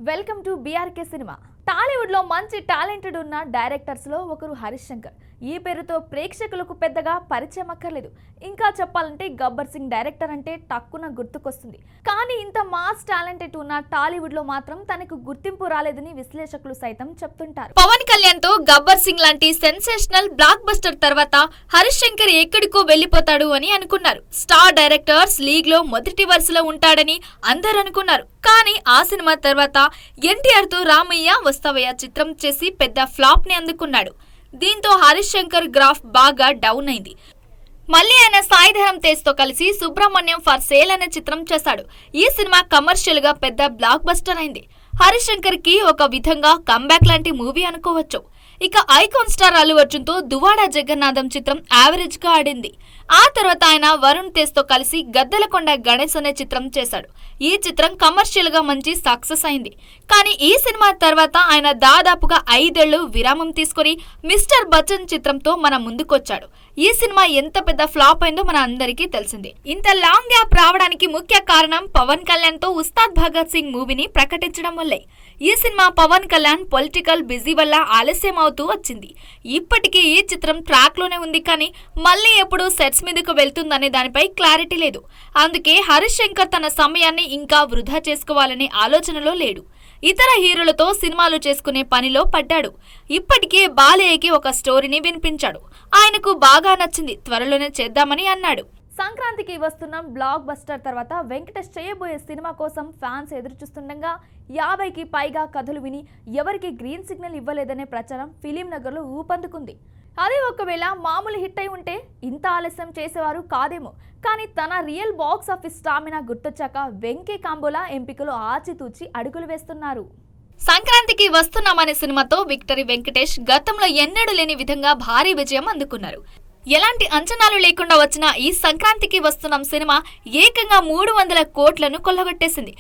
Welcome to BRK cinema. Tollywood లో మంచి talented ఉన్న డైరెక్టర్స్ లో ఒకరు హరీష్ శంకర్. ఈ పేరుతో ప్రేక్షకులకు పెద్దగా పరిచయం అక్కర్లేదు. ఇంకా చెప్పాలంటే గబ్బర్ సింగ్ డైరెక్టర్ అంటే టక్కున గుర్తుకొస్తుంది. కానీ ఇంత మాస్ టాలెంటెడ్ ఉన్న టాలీవుడ్ లో మాత్రం తనకు గుర్తింపు రాలేదని విశ్లేషకులు సైతం చెప్తుంటారు. పవన్ కళ్యాణ్ తో గబ్బర్ సింగ్ లాంటి సెన్సేషనల్ బ్లాక్ బస్టర్ తర్వాత హరీష్ శంకర్ ఎక్కడికో వెళ్లిపోతాడు అని అనుకున్నారు. స్టార్ డైరెక్టర్స్ లీగ్ లో మొదటి వరుసలో ఉంటాడని అందరూ అనుకున్నారు. కానీ ఆ సినిమా తర్వాత ఎన్టీఆర్ తో రామయ్య వస్తావయ్య చిత్రం చేసి పెద్ద ఫ్లాప్ ని అందుకున్నాడు. దీంతో హరీష్ శంకర్ గ్రాఫ్ బాగా డౌన్ అయింది. మళ్ళీ ఆయన సాయిధరం తేజ్ తో కలిసి సుబ్రహ్మణ్యం ఫర్ సేల్ అనే చిత్రం చేశాడు. ఈ సినిమా కమర్షియల్ గా పెద్ద బ్లాక్ బస్టర్ అయింది. హరీష్ శంకర్ కి ఒక విధంగా కంబ్యాక్ లాంటి మూవీ అనుకోవచ్చు. ఇక ఐకాన్ స్టార్ అల్లు అర్జున్ తో దువాడా జగన్నాథం చిత్రం యావరేజ్ గా ఆడింది. ఆ తర్వాత ఆయన వరుణ్ తేజ్ తో కలిసి గద్దలకొండ గణేష్ అనే చిత్రం చేశాడు. ఈ చిత్రం కమర్షియల్ గా మంచి సక్సెస్ అయింది. కానీ ఈ సినిమా తర్వాత ఆయన దాదాపుగా 5 ఏళ్లు విరామం తీసుకుని మిస్టర్ బచ్చన్ చిత్రంతో మన ముందుకొచ్చాడు. ఈ సినిమా ఎంత పెద్ద ఫ్లాప్ అయిందో మన అందరికీ తెలిసిందే. ఇంత లాంగ్ గ్యాప్ రావడానికి ముఖ్య కారణం పవన్ కళ్యాణ్ తో ఉస్తాద్ భగత్ సింగ్ మూవీని ప్రకటించడం వల్లే. ఈ సినిమా పవన్ కళ్యాణ్ పొలిటికల్ బిజీ వల్ల ఆలస్యం అవుతూ వచ్చింది. ఇప్పటికీ ఈ చిత్రం ట్రాక్ లోనే ఉంది. కానీ మళ్ళీ ఎప్పుడు సెట్స్ మీదకు వెళ్తుందనే దానిపై క్లారిటీ లేదు. అందుకే హరీష్ శంకర్ తన సమయాన్ని ఇంకా వృధా చేసుకోవాలనే ఆలోచనలో లేడు. ఇతర హీరోలతో సినిమాలు చేసుకునే పనిలో పడ్డాడు. ఇప్పటికే బాలయ్యకి ఒక స్టోరీని వినిపించాడు. ఆయనకు బాగా నచ్చింది. త్వరలోనే చేద్దామని అన్నాడు. సంక్రాంతికి వస్తున్న బ్లాక్ బస్టర్ తర్వాత వెంకటేష్ చేయబోయే సినిమా కోసం ఫ్యాన్స్ ఎదురుచూస్తుండగా 50కి పైగా కథలు విని ఎవరికి గ్రీన్ సిగ్నల్ ఇవ్వలేదనే ప్రచారం ఫిలిం నగర్లో ఊపందుకుంది. అదే ఒకవేళ మామూలు హిట్ అయి ఉంటే ఇంత ఆలస్యం చేసేవారు కాదేమో. కానీ తన రియల్ బాక్స్ ఆఫీస్ స్టామినా గుర్తొచ్చాక వెంకీ కాంబోలా ఎంపికలు ఆచితూచి అడుగులు వేస్తున్నారు. సంక్రాంతికి వస్తున్నామనే సినిమాతో విక్టరీ వెంకటేష్ గతంలో ఎన్నడూ లేని విధంగా భారీ విజయం అందుకున్నారు. ఎలాంటి అంచనాలు లేకుండా వచ్చిన ఈ సంక్రాంతికి వస్తున్నాం సినిమా ఏకంగా 300 కోట్లను కొల్లగొట్టేసింది.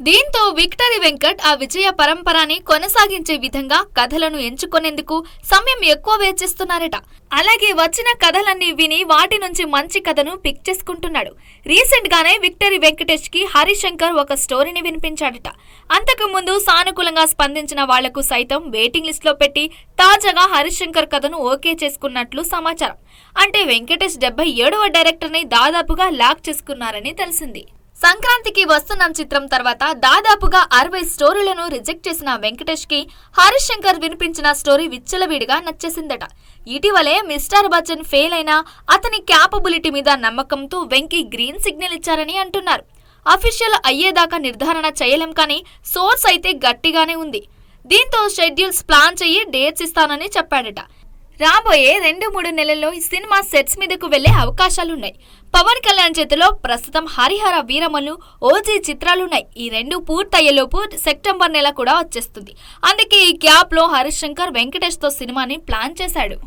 దీంతో విక్టరీ వెంకట్ ఆ విజయ పరంపరాని కొనసాగించే విధంగా కథలను ఎంచుకునేందుకు సమయం ఎక్కువ వేచిస్తున్నారట. అలాగే వచ్చిన కథలన్నీ విని వాటి నుంచి మంచి కథను పిక్ చేసుకుంటున్నాడు. రీసెంట్ గానే విక్టరీ వెంకటేష్ కి హరీష్ శంకర్ ఒక స్టోరీని వినిపించాడట. అంతకు ముందు సానుకూలంగా స్పందించిన వాళ్లకు సైతం వెయిటింగ్ లిస్ట్ లో పెట్టి తాజాగా హరీష్ శంకర్ కథను ఓకే చేసుకున్నట్లు సమాచారం. అంటే వెంకటేష్ 77వ డైరెక్టర్ ని దాదాపుగా లాక్ చేసుకున్నారని తెలిసింది. సంక్రాంతికి వస్తున్నాం చిత్రం తర్వాత దాదాపుగా 60 స్టోరీలను రిజెక్ట్ చేసిన వెంకటేష్ కి హరీష్ శంకర్ వినిపించిన స్టోరీ విచ్చలవిడిగా నచ్చేసిందట. ఇటీవలే మిస్టర్ బచ్చన్ ఫెయిల్ అయినా అతని క్యాపబిలిటీ మీద నమ్మకంతో వెంకీ గ్రీన్ సిగ్నల్ ఇచ్చారని అంటున్నారు. అఫీషియల్ అయ్యేదాకా నిర్ధారణ చేయలేం, కానీ సోర్స్ అయితే గట్టిగానే ఉంది. దీంతో షెడ్యూల్స్ ప్లాన్ చెయ్యి డేట్స్ ఇస్తానని చెప్పాడట. రాబోయే 2-3 నెలల్లో ఈ సినిమా సెట్స్ మీదకు వెళ్లే అవకాశాలున్నాయి. పవన్ కళ్యాణ్ చేతిలో ప్రస్తుతం హరిహర వీరమల్లు, ఓజీ చిత్రాలున్నాయి. ఈ 2 పూర్తయ్యేలోపు సెప్టెంబర్ నెల కూడా వచ్చేస్తుంది. అందుకే ఈ గ్యాప్ లో హరీష్ శంకర్ వెంకటేష్ తో సినిమాని ప్లాన్ చేశాడు.